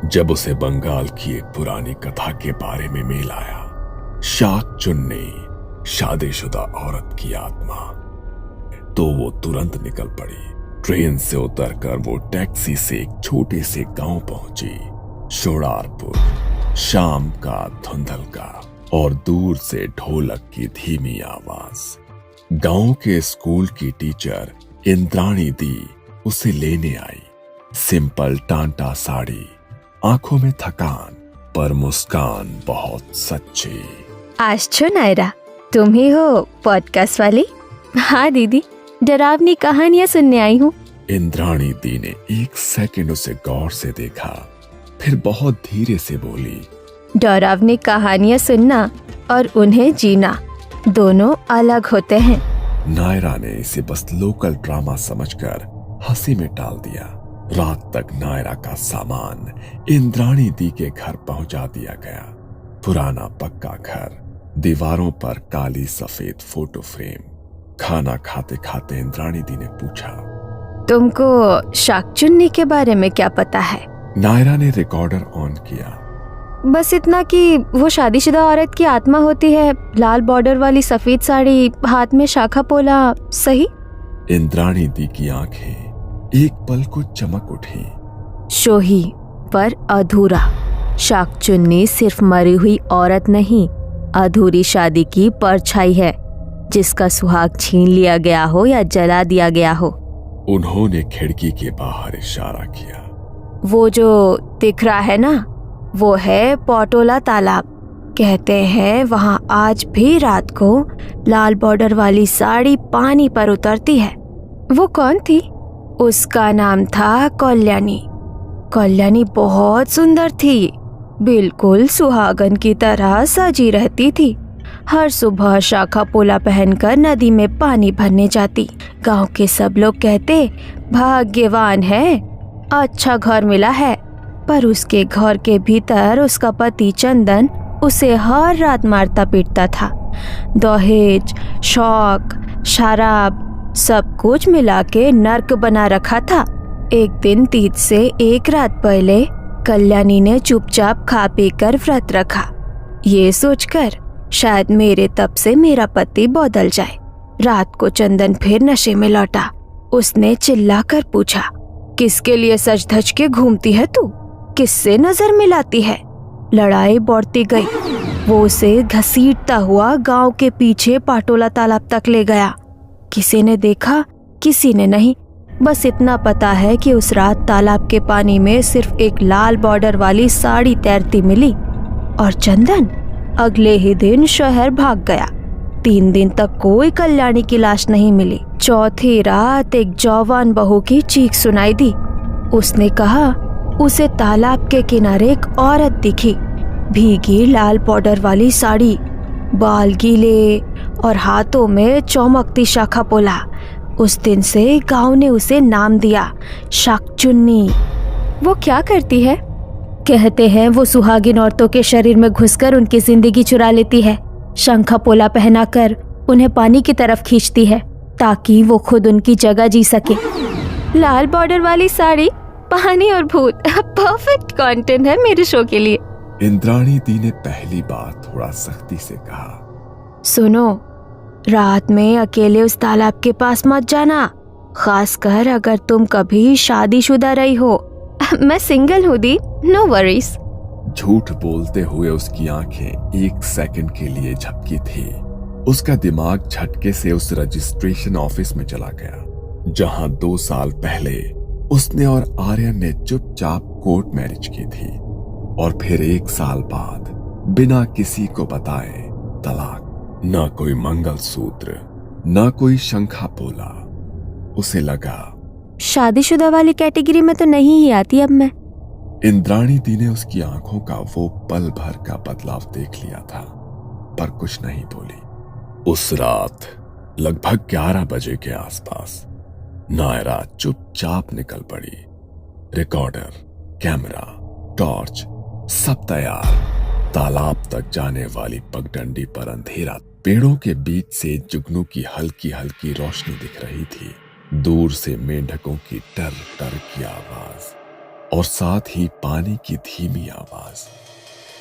जब उसे बंगाल की एक पुरानी कथा के बारे में मेल आया, शाक चुन्नी, शादीशुदा औरत की आत्मा, तो वो तुरंत निकल पड़ी। ट्रेन से उतरकर वो टैक्सी से एक छोटे से गांव पहुंची, शोड़ारपुर। शाम का धुंधल का और दूर से ढोलक की धीमी आवाज। गांव के स्कूल की टीचर इंद्राणी दी उसे लेने आई। सिंपल टांटा साड़ी, आंखों में थकान, पर मुस्कान बहुत सच्ची। आश्चो नायरा, तुम ही हो पॉडकास्ट वाली? हाँ दीदी, डरावनी कहानियाँ सुनने आई हूँ। इंद्राणी दी ने एक सेकंड उसे गौर से देखा, फिर बहुत धीरे से बोली, डरावनी कहानियाँ सुनना और उन्हें जीना दोनों अलग होते हैं। नायरा ने इसे बस लोकल ड्रामा समझकर हंसी में टाल दिया। रात तक नायरा का सामान इंद्राणी दी के घर पहुंचा दिया गया। पुराना पक्का घर, दीवारों पर काली सफेद फोटो फ्रेम। खाना खाते खाते इंद्राणी दी ने पूछा, तुमको शाक चुन्नी के बारे में क्या पता है? नायरा ने रिकॉर्डर ऑन किया। बस इतना कि वो शादीशुदा औरत की आत्मा होती है, लाल बॉर्डर वाली सफेद साड़ी, हाथ में शाखा पोला, सही? इंद्राणी दी की आंखें एक पल को चमक उठी। शोही पर अधूरा। शाक चुन्नी सिर्फ मरी हुई औरत नहीं, अधूरी शादी की परछाई है, जिसका सुहाग छीन लिया गया हो या जला दिया गया हो। उन्होंने खिड़की के बाहर इशारा किया। वो जो दिख रहा है ना, वो है पोटोला तालाब। कहते हैं वहाँ आज भी रात को लाल बॉर्डर वाली साड़ी पानी पर उतरती है। वो कौन थी? उसका नाम था कल्याणी। कल्याणी बहुत सुंदर थी, बिल्कुल सुहागन की तरह सजी रहती थी। हर सुबह शाखा पोला पहनकर नदी में पानी भरने जाती। गांव के सब लोग कहते, भाग्यवान है, अच्छा घर मिला है। पर उसके घर के भीतर उसका पति चंदन उसे हर रात मारता पीटता था। दहेज, शौक, शराब, सब कुछ मिला के नर्क बना रखा था। एक दिन तीज से एक रात पहले कल्याणी ने चुपचाप खा पी कर व्रत रखा, ये सोचकर शायद मेरे तप से मेरा पति बदल जाए। रात को चंदन फिर नशे में लौटा। उसने चिल्ला कर पूछा, किसके लिए सज धज के घूमती है तू? किससे नजर मिलाती है? लड़ाई बढ़ती गई। वो उसे घसीटता हुआ गांव के पीछे पाटोला तालाब तक ले गया। किसी ने देखा, किसी ने नहीं। बस इतना पता है कि उस रात तालाब के पानी में सिर्फ एक लाल बॉर्डर वाली साड़ी तैरती मिली और चंदन अगले ही दिन शहर भाग गया। 3 दिन तक कोई कल्याणी की लाश नहीं मिली। चौथी रात एक जवान बहू की चीख सुनाई दी। उसने कहा उसे तालाब के किनारे एक औरत दिखी, भीगी लाल बॉर्डर वाली साड़ी, बाल गीले और हाथों में चमकती शाखा पोला। उस दिन से गांव ने उसे नाम दिया शाक चुन्नी। वो क्या करती है? कहते हैं वो सुहागिन औरतों के शरीर में घुसकर उनकी जिंदगी चुरा लेती है। शंखा पोला पहनाकर उन्हें पानी की तरफ खींचती है ताकि वो खुद उनकी जगह जी सके। लाल बॉर्डर वाली साड़ी, पानी और भूत, परफेक्ट कंटेंट है मेरे शो के लिए। इंद्राणी दी ने पहली बार थोड़ा सख्ती से कहा, सुनो, रात में अकेले उस तालाब के पास मत जाना, खासकर अगर तुम कभी शादीशुदा रही हो। मैं सिंगल हूँ दी, नो वरीज। झूठ बोलते हुए उसकी आंखें एक सेकंड के लिए झपकी थी। उसका दिमाग झटके से उस रजिस्ट्रेशन ऑफिस में चला गया, जहां 2 साल पहले उसने और आर्यन ने चुपचाप कोर्ट मैरिज की थी, और फिर 1 साल बाद बिना किसी को बताए तलाक। ना कोई मंगलसूत्र, ना कोई शंखा पोला। उसे लगा शादीशुदा वाली कैटेगरी में तो नहीं ही आती अब मैं। इंद्राणी दी ने उसकी आंखों का वो पल भर का बदलाव देख लिया था, पर कुछ नहीं बोली। उस रात लगभग 11 बजे के आसपास नायरा चुपचाप निकल पड़ी। रिकॉर्डर, कैमरा, टॉर्च, सब तैयार। तालाब तक जाने वाली पगडंडी पर अंधेरा। पेड़ों के बीच से जुगनू की हल्की हल्की रोशनी दिख रही थी। दूर से मेंढकों की टर टर की आवाज। और साथ ही पानी की धीमी आवाज।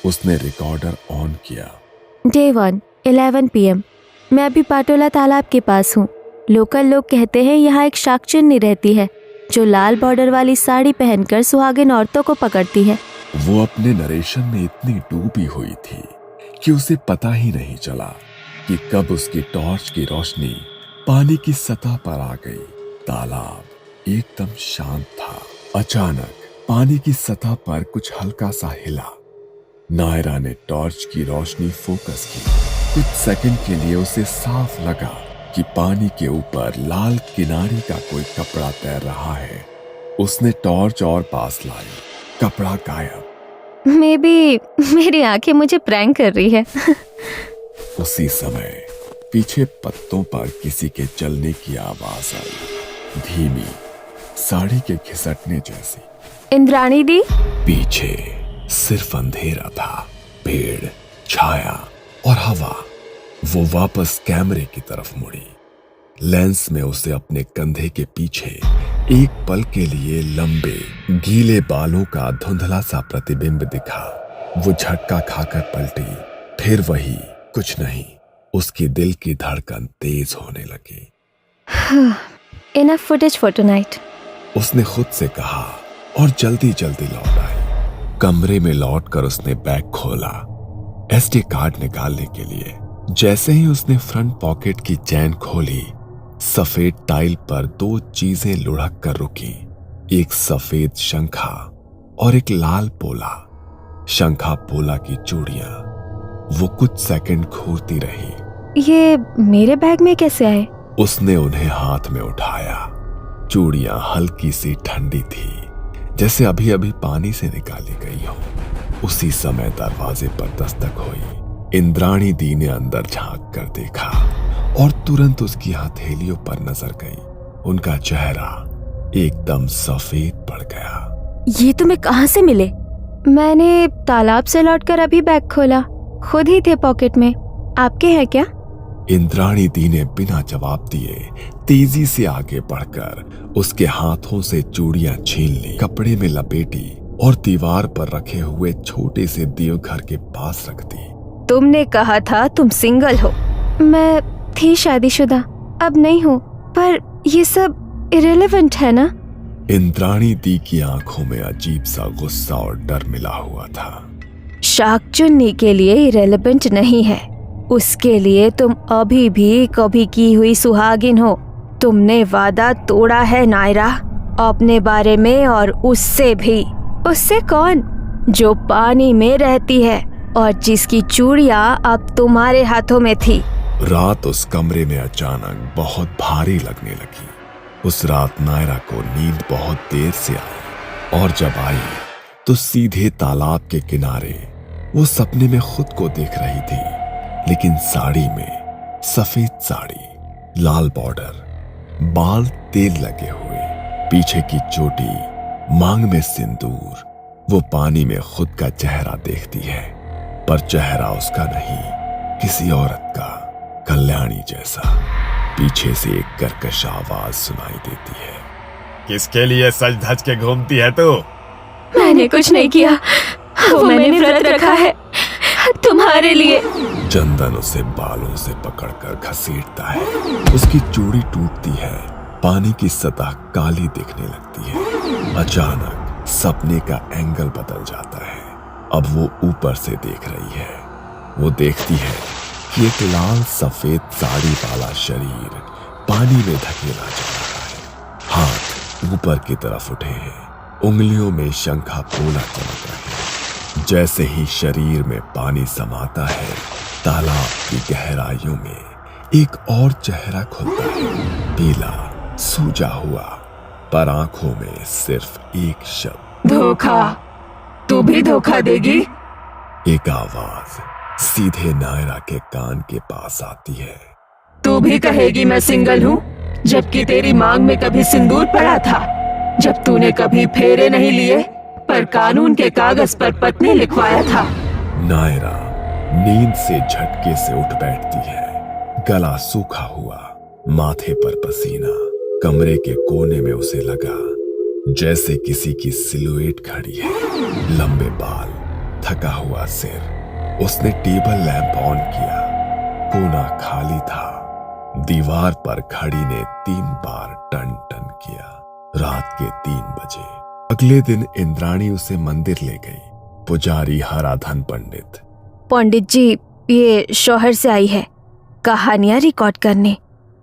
उसने रिकॉर्डर ऑन किया। Day 1, 11 PM। मैं अभी पाटोला तालाब के पास हूँ। लोकल लोग कहते हैं यहाँ एक शाकचुन्नी रहती है जो लाल बॉर्डर वाली साड़ी पहनकर सुहागिन औरतों को पकड़ती है। वो अपने नरेशन में इतनी डूबी हुई थी कि उसे पता ही नहीं चला कि कब उसकी टॉर्च की रोशनी पानी की सतह पर आ गई। तालाब एकदम शांत था। अचानक पानी की सतह पर कुछ हल्का सा हिला। नायरा ने टॉर्च की रोशनी फोकस की। कुछ सेकंड के लिए उसे साफ लगा कि पानी के ऊपर लाल किनारी का कोई कपड़ा तैर रहा है। उसने टॉर्च और पास लाई। कपड़ा गायब। मे बी मेरी आंखें मुझे प्रैंक कर रही है। उसी समय पीछे पत्तों पर किसी के चलने की आवाज आई, धीमी, साड़ी के घिसटने जैसी। इंद्राणी दी। पीछे सिर्फ अंधेरा था, पेड़, छाया और हवा। वो वापस कैमरे की तरफ मुड़ी। लेंस में उसे अपने कंधे के पीछे एक पल के लिए लंबे गीले बालों का धुंधला सा प्रतिबिंब दिखा। वो झटका खाकर पलटी। फिर वही कुछ नहीं। उसकी दिल की धड़कन तेज होने लगी। इनफ फुटेज फॉर टुनाइट, उसने खुद से कहा और जल्दी जल्दी लौट आई। कमरे में लौटकर उसने बैग खोला SD कार्ड निकालने के लिए। जैसे ही उसने फ्रंट पॉकेट की चैन खोली, सफेद टाइल पर दो चीजें लुढ़क कर रुकी। एक सफेद शंखा और एक लाल पोला। शंखा पोला की चूड़ियां। वो कुछ सेकंड घूरती रही। ये मेरे बैग में कैसे आए? उसने उन्हें हाथ में उठाया। चूड़ियां हल्की सी ठंडी थी, जैसे अभी अभी पानी से निकाली गई हो। उसी समय दरवाजे पर दस्तक हुई। इंद्राणी दी ने अंदर झांक कर देखा और तुरंत उसकी हथेलियों पर नजर गई। उनका चेहरा एकदम सफेद पड़ गया। ये तुम्हें कहाँ से मिले? मैंने तालाब से लौटकर अभी बैग खोला, खुद ही थे पॉकेट में। आपके हैं क्या? इंद्राणी दी ने बिना जवाब दिए तेजी से आगे बढ़कर उसके हाथों से चूड़ियां छीन ली, कपड़े में लपेटी और दीवार पर रखे हुए छोटे से देवघर के पास रख दी। तुमने कहा था तुम सिंगल हो। मैं थी शादीशुदा, अब नहीं हूँ, पर ये सब इरेलेवेंट है ना? इंद्राणी दी की आंखों में अजीब सा गुस्सा और डर मिला हुआ था। शाकचुन्नी के लिए इरेलेवेंट नहीं है। उसके लिए तुम अभी भी कभी की हुई सुहागिन हो। तुमने वादा तोड़ा है नायरा, अपने बारे में और उससे भी। उससे कौन? जो पानी में रहती है और जिसकी चूड़ियां अब तुम्हारे हाथों में थी। रात उस कमरे में अचानक बहुत भारी लगने लगी। उस रात नायरा को नींद बहुत देर से आई और जब आई तो सीधे तालाब के किनारे वो सपने में खुद को देख रही थी, लेकिन साड़ी में, सफेद साड़ी, लाल बॉर्डर, बाल तेल लगे हुए, पीछे की चोटी, मांग में सिंदूर। वो पानी में खुद का चेहरा देखती है, पर चेहरा उसका नहीं, किसी औरत का, कल्याणी जैसा। पीछे से एक कर्कश आवाज सुनाई देती है। किसके लिए सज धज के घूमती है तू? मैंने कुछ नहीं किया, वो मैंने व्रत रखा है तुम्हारे लिए। चंदन उसे बालों से पकड़कर घसीटता है। उसकी चूड़ी टूटती है, पानी की सतह काली दिखने लगती है। अचानक सपने का एंगल बदल जाता है। अब वो ऊपर से देख रही है। वो देखती है कि एक लाल सफेद साड़ी वाला शरीर पानी में धकेला जा रहा है। हाथ ऊपर की तरफ उठे हैं, उंगलियों में शंखा पोला चमक रहे हैं। जैसे ही शरीर में पानी समाता है, तालाब की गहराइयों में एक और चेहरा खुलता है, पीला, सूजा हुआ, पर आंखों में सिर्फ एक शब्द, धोखा। तू भी धोखा देगी? एक आवाज सीधे नायरा के कान के पास आती है। तू भी कहेगी मैं सिंगल हूँ, जबकि तेरी मांग में कभी सिंदूर पड़ा था, जब तूने कभी फेरे नहीं लिए पर कानून के कागज पर पत्नी लिखवाया था। नायरा नींद से झटके से उठ बैठती है, गला सूखा हुआ, माथे पर पसीना। कमरे के कोने में उसे लगा जैसे किसी की सिलुएट खड़ी है, लंबे बाल, थका हुआ सिर। उसने टेबल लैंप ऑन किया। कोना खाली था। दीवार पर घड़ी ने 3 बार टन टन किया। रात के 3 बजे। अगले दिन इंद्राणी उसे मंदिर ले गई। पुजारी हराधन पंडित। पंडित जी, ये शौहर से आई है, कहानियां रिकॉर्ड करने,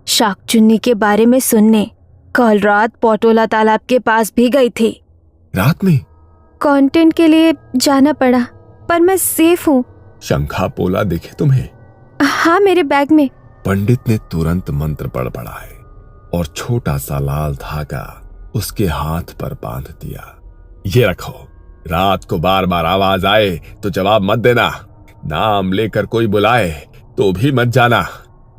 शाकचुन्नी के बारे में सुनने। कल रात पोटोला तालाब के पास भी गई थी। रात में? कंटेंट के लिए जाना पड़ा, पर मैं सेफ हूँ। शंखा पोला दिखे तुम्हें? हाँ, मेरे बैग में। पंडित ने तुरंत मंत्र बड़बड़ाए और छोटा सा लाल धागा उसके हाथ पर बांध दिया। ये रखो, रात को बार बार आवाज आए तो जवाब मत देना। नाम लेकर कोई बुलाए तो भी मत जाना।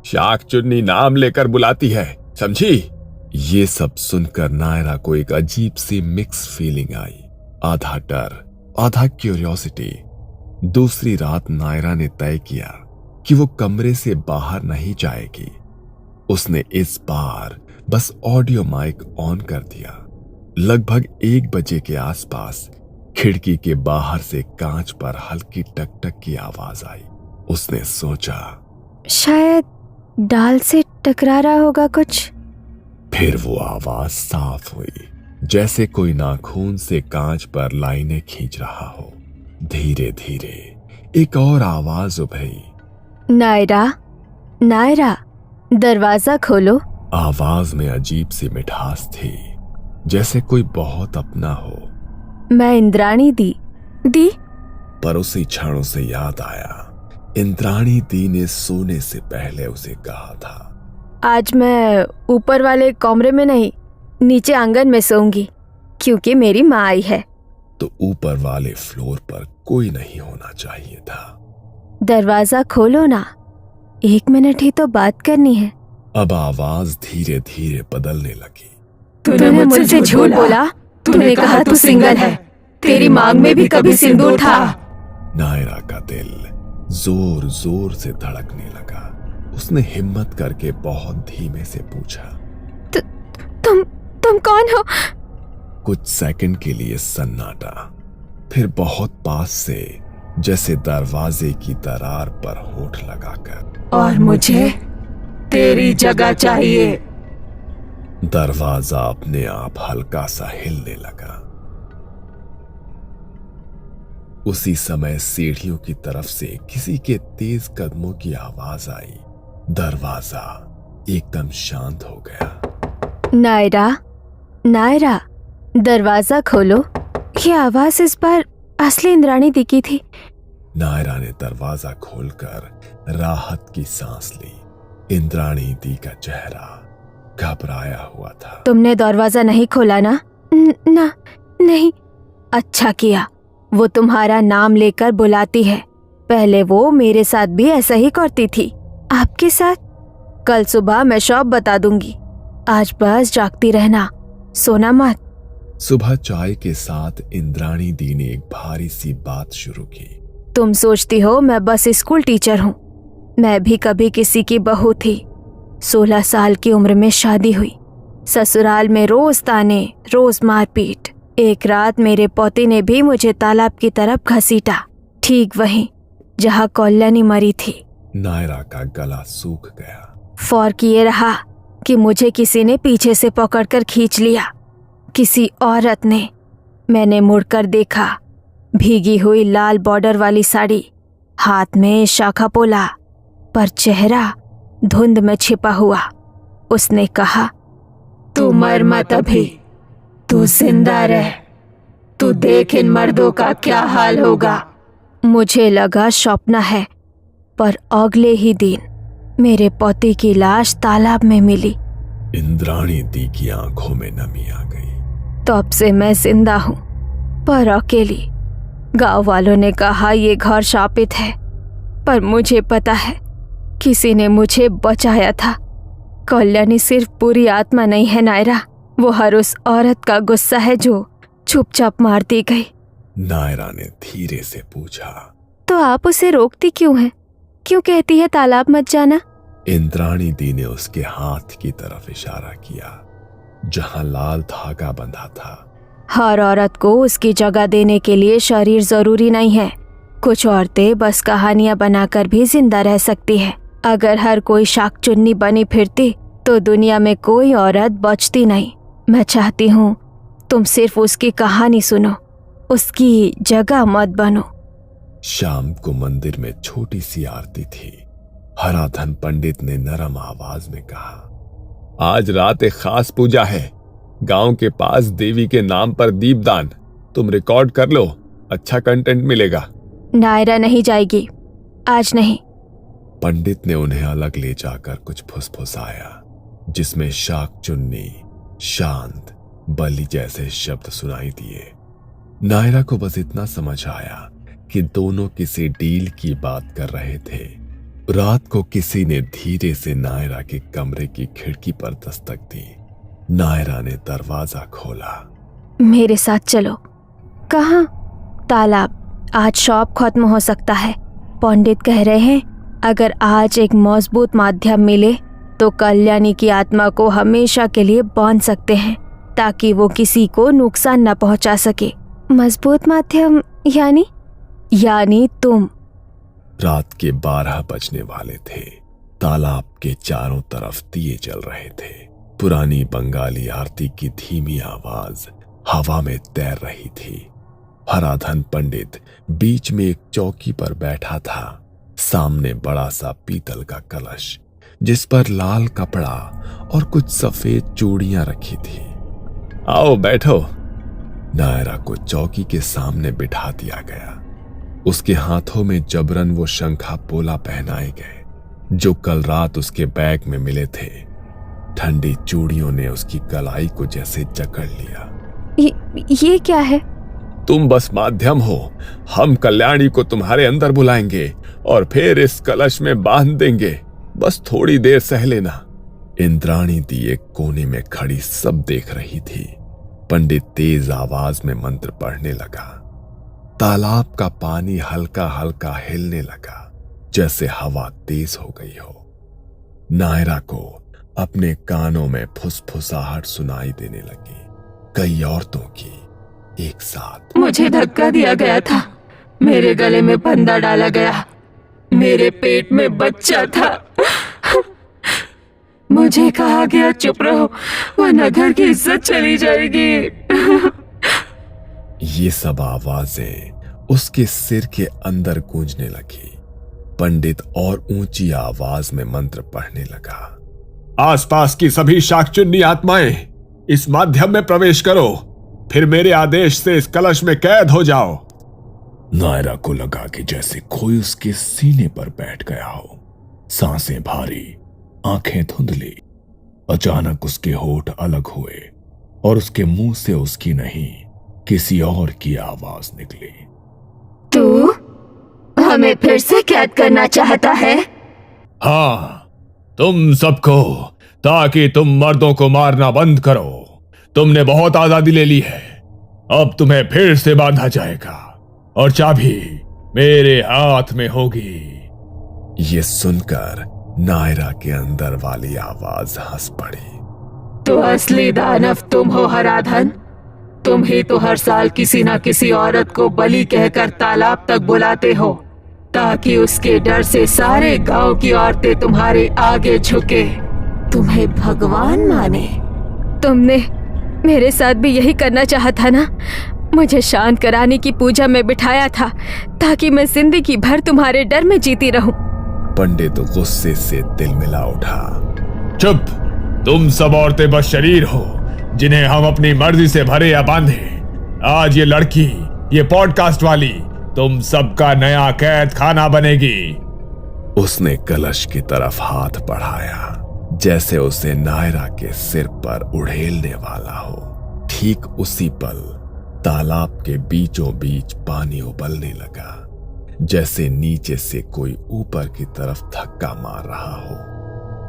शाकचुन्नी नाम लेकर बुलाती है, समझी? ये सब सुनकर नायरा को एक अजीब सी मिक्स फीलिंग आई। आधा डर, आधा क्यूरियोसिटी। दूसरी रात नायरा ने तय किया कि वो कमरे से बाहर नहीं जाएगी। उसने इस बार बस ऑडियो माइक ऑन कर दिया। लगभग 1 बजे के आसपास खिड़की के बाहर से कांच पर हल्की टकटक की आवाज आई। उसने सोचा, शायद डाल से टकरा रहा होगा कुछ। फिर वो आवाज साफ हुई, जैसे कोई नाखून से कांच पर लाइनें खींच रहा हो। धीरे धीरे एक और आवाज उभरी, नायरा, नायरा, दरवाजा खोलो। आवाज में अजीब सी मिठास थी, जैसे कोई बहुत अपना हो। मैं इंद्राणी दी। पर उसी क्षण उसे याद आया, इंद्राणी दी ने सोने से पहले उसे कहा था, आज मैं ऊपर वाले कमरे में नहीं, नीचे आंगन में सोऊंगी, क्योंकि मेरी माँ आई है। तो ऊपर वाले फ्लोर पर कोई नहीं होना चाहिए था। दरवाजा खोलो ना, 1 मिनट ही तो बात करनी है। अब आवाज धीरे धीरे बदलने लगी। तूने मुझसे झूठ बोला। तूने कहा तू सिंगल है। तेरी मांग में भी कभी सिंदूर था। नायरा का दिल जोर जोर से धड़कने लगा। उसने हिम्मत करके बहुत धीमे से पूछा, तुम कौन हो? कुछ सेकंड के लिए सन्नाटा, फिर बहुत पास से, जैसे दरवाजे की दरार पर होठ लगाकर, और मुझे तेरी जगह चाहिए। दरवाजा अपने आप हल्का सा हिलने लगा। उसी समय सीढ़ियों की तरफ से किसी के तेज कदमों की आवाज आई। दरवाजा एकदम शांत हो गया। नायरा, नायरा, दरवाजा खोलो। ये आवाज इस बार असली इंद्राणी दी की थी। नायरा ने दरवाजा खोलकर राहत की सांस ली। इंद्राणी दी का चेहरा घबराया हुआ था। तुमने दरवाजा नहीं खोला ना? ना, नहीं। अच्छा किया, वो तुम्हारा नाम लेकर बुलाती है। पहले वो मेरे साथ भी ऐसा ही करती थी। आपके साथ? कल सुबह मैं शॉप बता दूंगी। आज बस जागती रहना, सोना मत। सुबह चाय के साथ इंद्राणी दी ने एक भारी सी बात शुरू की। तुम सोचती हो मैं बस स्कूल टीचर हूँ। मैं भी कभी किसी की बहू थी। 16 साल की उम्र में शादी हुई। ससुराल में रोज ताने, रोज मारपीट। एक रात मेरे पोते ने भी मुझे तालाब की तरफ घसीटा, ठीक वहीं जहाँ कल्याणी मरी थी। नायरा का गला सूख गया। फौरक ये रहा कि मुझे किसी ने पीछे से पकड़कर खींच लिया, किसी औरत ने। मैंने मुड़कर देखा, भीगी हुई लाल बॉर्डर वाली साड़ी, हाथ में शाखा पोला, पर चेहरा धुंध में छिपा हुआ। उसने कहा, तू मर मत अभी, तू जिंदा रह। तू देख इन मर्दों का क्या हाल होगा। मुझे लगा स्वप्न है, पर अगले ही दिन मेरे पति की लाश तालाब में मिली। इंद्राणी दी की आंखों में नमी आ गई। तब से मैं जिंदा हूँ, पर अकेली। गांव वालों ने कहा ये घर शापित है, पर मुझे पता है किसी ने मुझे बचाया था। कल्याणी सिर्फ पूरी आत्मा नहीं है नायरा, वो हर उस औरत का गुस्सा है जो चुपचाप मार दी गई। नायरा ने धीरे से पूछा, तो आप उसे रोकती क्यों हैं? क्यों कहती है तालाब मत जाना? इंद्राणी दी ने उसके हाथ की तरफ इशारा किया, जहां लाल धागा बंधा था। हर औरत को उसकी जगह देने के लिए शरीर जरूरी नहीं है। कुछ औरतें बस कहानियां बनाकर भी जिंदा रह सकती है। अगर हर कोई शाकचुन्नी बनी फिरती तो दुनिया में कोई औरत बचती नहीं। मैं चाहती हूँ तुम सिर्फ उसकी कहानी सुनो, उसकी जगह मत बनो। शाम को मंदिर में छोटी सी आरती थी। हराधन पंडित ने नरम आवाज में कहा, आज रात एक खास पूजा है। गांव के पास देवी के नाम पर दीपदान। तुम रिकॉर्ड कर लो, अच्छा कंटेंट मिलेगा। नायरा नहीं जाएगी, आज नहीं। पंडित ने उन्हें अलग ले जाकर कुछ फुसफुसाया जिसमें शाकचुन्नी, शांत, बलि जैसे शब्द सुनाई दिए। नायरा को बस इतना समझ आया कि दोनों किसी डील की बात कर रहे थे। रात को किसी ने धीरे से नायरा के कमरे की खिड़की पर दस्तक दी। नायरा ने दरवाजा खोला। मेरे साथ चलो। कहाँ? तालाब। आज शॉप खत्म हो सकता है। पंडित कह रहे हैं अगर आज एक मजबूत माध्यम मिले तो कल्याणी की आत्मा को हमेशा के लिए बांध सकते हैं ताकि वो किसी को नुकसान न पहुंचा सके। मजबूत माध्यम यानी तुम। रात के 12 बजने वाले थे। तालाब के चारों तरफ दिए जल रहे थे। पुरानी बंगाली आरती की धीमी आवाज हवा में तैर रही थी। हराधन पंडित बीच में एक चौकी पर बैठा था। सामने बड़ा सा पीतल का कलश जिस पर लाल कपड़ा और कुछ सफेद चूड़ियां रखी थी। आओ बैठो। नायरा को चौकी के सामने बिठा दिया गया। उसके हाथों में जबरन वो शंखा पोला पहनाए गए जो कल रात उसके बैग में मिले थे। ठंडी चूड़ियों ने उसकी कलाई को जैसे जकड़ लिया। ये क्या है? तुम बस माध्यम हो। हम कल्याणी को तुम्हारे अंदर बुलाएंगे और फिर इस कलश में बांध देंगे। बस थोड़ी देर सह लेना। इंद्राणी दी एक कोने में खड़ी सब देख रही थी। पंडित तेज आवाज में मंत्र पढ़ने लगा। तालाब का पानी हल्का हल्का हिलने लगा जैसे हवा तेज हो गई हो। नायरा को अपने कानों में फुसफुसाहट सुनाई देने लगी, कई औरतों की एक साथ। मुझे धक्का दिया गया था, मेरे गले में फंदा डाला गया, मेरे पेट में बच्चा था। मुझे कहा गया चुप रहो वरना घर की इज्जत चली जाएगी। ये सब आवाजें उसके सिर के अंदर गूंजने लगी। पंडित और ऊंची आवाज में मंत्र पढ़ने लगा। आसपास की सभी शाकचुन्नी आत्माएं इस माध्यम में प्रवेश करो, फिर मेरे आदेश से इस कलश में कैद हो जाओ। नायरा को लगा कि जैसे कोई उसके सीने पर बैठ गया हो। सांसें भारी, आंखें धुंधली। अचानक उसके होठ अलग हुए और उसके मुंह से उसकी नहीं किसी और की आवाज निकली। तू हमें फिर से कैद करना चाहता है? हाँ, तुम सबको, ताकि तुम मर्दों को मारना बंद करो। तुमने बहुत आजादी ले ली है, अब तुम्हें फिर से बांधा जाएगा और चाबी मेरे हाथ में होगी। ये सुनकर नायरा के अंदर वाली आवाज हंस पड़ी। तो असली दानव तुम हो हराधन। तुम ही तो हर साल किसी ना किसी औरत को बलि कहकर तालाब तक बुलाते हो ताकि उसके डर से सारे गांव की औरतें तुम्हारे आगे झुके, तुम्हें भगवान माने। तुमने मेरे साथ भी यही करना चाहा था ना? मुझे शांत कराने की पूजा में बिठाया था ताकि मैं जिंदगी भर तुम्हारे डर में जीती रहूं। पंडित गुस्से से तिलमिला उठा। चुप! तुम सब औरतें बस शरीर हो जिन्हें हम अपनी मर्जी से भरे या बांधे। आज ये लड़की, ये पॉडकास्ट वाली, तुम सबका नया कैद खाना बनेगी। उसने कलश की तरफ हाथ बढ़ाया जैसे उसे नायरा के सिर पर उड़ेलने वाला हो। ठीक उसी पल तालाब के बीचों बीच पानी उबलने लगा, जैसे नीचे से कोई ऊपर की तरफ धक्का मार रहा हो।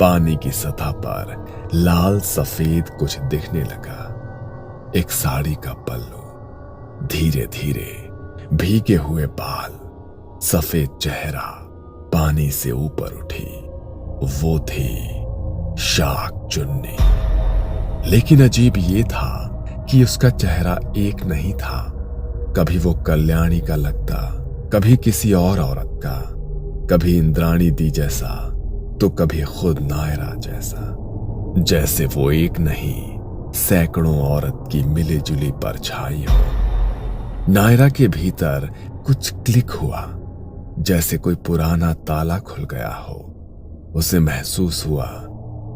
पानी की सतह पर लाल सफेद कुछ दिखने लगा। एक साड़ी का पल्लू, धीरे धीरे भीगे हुए बाल, सफेद चेहरा पानी से ऊपर उठी। वो थी शाकचुन्नी। लेकिन अजीब ये था कि उसका चेहरा एक नहीं था। कभी वो कल्याणी का लगता, कभी किसी और औरत का, कभी इंद्राणी दी जैसा तो कभी खुद नायरा जैसा। जैसे वो एक नहीं सैकड़ों औरत की मिली जुली परछाई हो। नायरा के भीतर कुछ क्लिक हुआ, जैसे कोई पुराना ताला खुल गया हो। उसे महसूस हुआ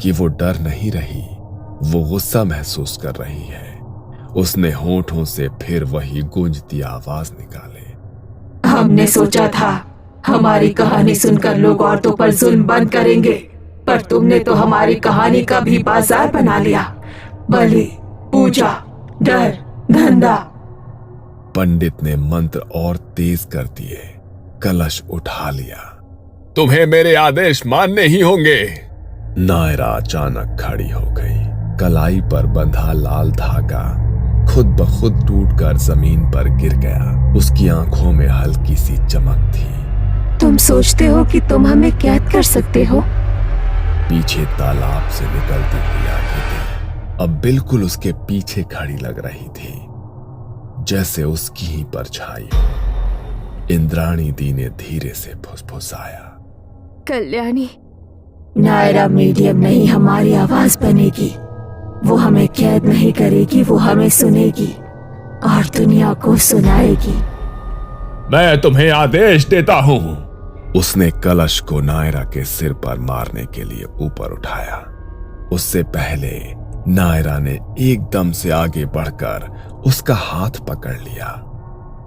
कि वो डर नहीं रही, वो गुस्सा महसूस कर रही है। उसने होठों से फिर वही गूंजती आवाज निकाले। हमने सोचा था हमारी कहानी सुनकर लोग औरतों पर जुल्म बंद करेंगे, पर तुमने तो हमारी कहानी का भी बाजार बना लिया। बलि, पूजा, डर, धंधा। पंडित ने मंत्र और तेज कर दिए। कलश उठा लिया। तुम्हें मेरे आदेश मानने ही होंगे। नायरा अचानक खड़ी हो गई। कलाई पर बंधा लाल धागा खुद ब खुद टूटकर जमीन पर गिर गया। उसकी आंखों में हल्की सी चमक थी। तुम सोचते हो कि तुम हमें कैद कर सकते हो? पीछे तालाब से निकलती हुई आकृति अब बिल्कुल उसके पीछे खड़ी लग रही थी, जैसे उसकी ही परछाई हो। इंद्राणी दी ने धीरे से फुसफुसाया, कल्याणी। नायरा मीडियम नहीं, हमारी आवाज बनेगी। वो हमें कैद नहीं करेगी, वो हमें सुनेगी और दुनिया को सुनाएगी। मैं तुम्हें आदेश देता हूं। उसने कलश को नायरा के सिर पर मारने के लिए ऊपर उठाया। उससे पहले नायरा ने एकदम से आगे बढ़कर उसका हाथ पकड़ लिया।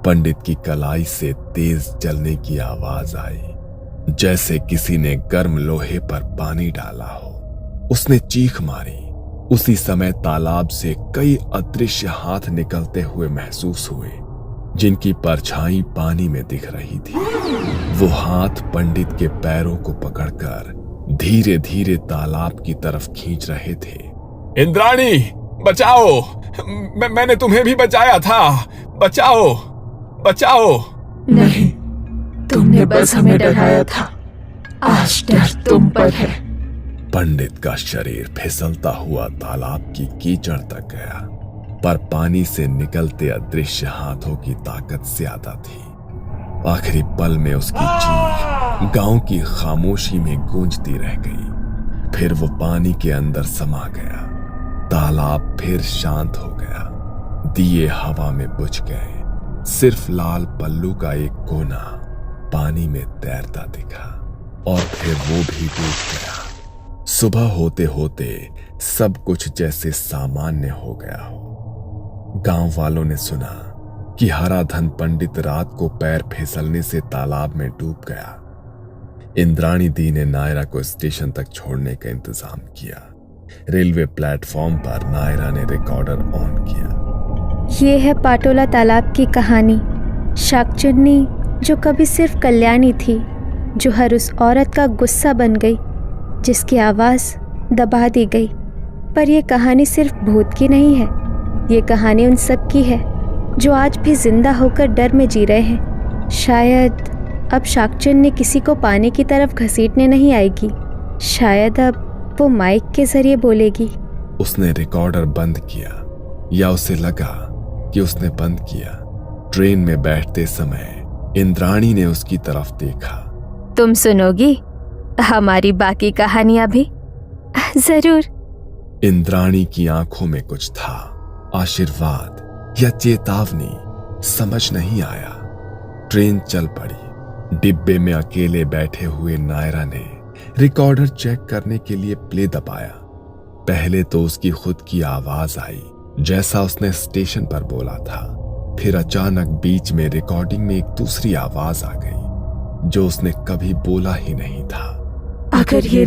पंडित की कलाई से तेज जलने की आवाज आई, जैसे किसी ने गर्म लोहे पर पानी डाला हो। उसने चीख मारी। उसी समय तालाब से कई अदृश्य हाथ निकलते हुए महसूस हुए, जिनकी परछाई पानी में दिख रही थी। वो हाथ पंडित के पैरों को पकड़कर धीरे धीरे तालाब की तरफ खींच रहे थे। इंद्राणी, बचाओ! मैंने तुम्हें भी बचाया था। बचाओ, बचाओ! नहीं, तुमने बस हमें डराया था। आज डर तुम पर है। पंडित का शरीर फिसलता हुआ तालाब की कीचड़ तक गया, पर पानी से निकलते अदृश्य हाथों की ताकत ज्यादा थी। आखिरी पल में उसकी चीख गांव की खामोशी में गूंजती रह गई। फिर वो पानी के अंदर समा गया। तालाब फिर शांत हो गया। दिए हवा में बुझ गए। सिर्फ लाल पल्लू का एक कोना पानी में तैरता दिखा और फिर वो भी डूब गया। सुबह होते होते सब कुछ जैसे सामान्य हो गया हो। गांव वालों ने सुना कि हराधन पंडित रात को पैर फिसलने से तालाब में डूब गया। इंद्राणी दी ने नायरा को स्टेशन तक छोड़ने का इंतजाम किया। रेलवे प्लेटफॉर्म पर नायरा ने रिकॉर्डर ऑन किया। ये है पाटोला तालाब की कहानी। शाकचुन्नी जो कभी सिर्फ कल्याणी थी, जो हर उस औरत का गुस्सा बन गई, जिसकी आवाज़ दबा दी गई। पर यह कहानी सिर्फ भूत की नहीं है। ये कहानी उन सब की है जो आज भी जिंदा होकर डर में जी रहे हैं। शायद अब शाकचुन्नी किसी को पानी की तरफ घसीटने नहीं आएगी। शायद अब वो माइक के जरिए बोलेगी। उसने रिकॉर्डर बंद किया, या उसे लगा कि उसने बंद किया। ट्रेन में बैठते समय इंद्राणी ने उसकी तरफ देखा। तुम सुनोगी हमारी बाकी कहानियां भी? जरूर। इंद्राणी की आंखों में कुछ था, आशीर्वाद या चेतावनी, समझ नहीं आया। ट्रेन चल पड़ी। डिब्बे में अकेले बैठे हुए नायरा ने रिकॉर्डर चेक करने के लिए प्ले दबाया। पहले तो उसकी खुद की आवाज आई, जैसा उसने स्टेशन पर बोला था। फिर अचानक बीच में रिकॉर्डिंग में एक दूसरी आवाज आ गई, जो उसने कभी बोला ही नहीं था। अगर ये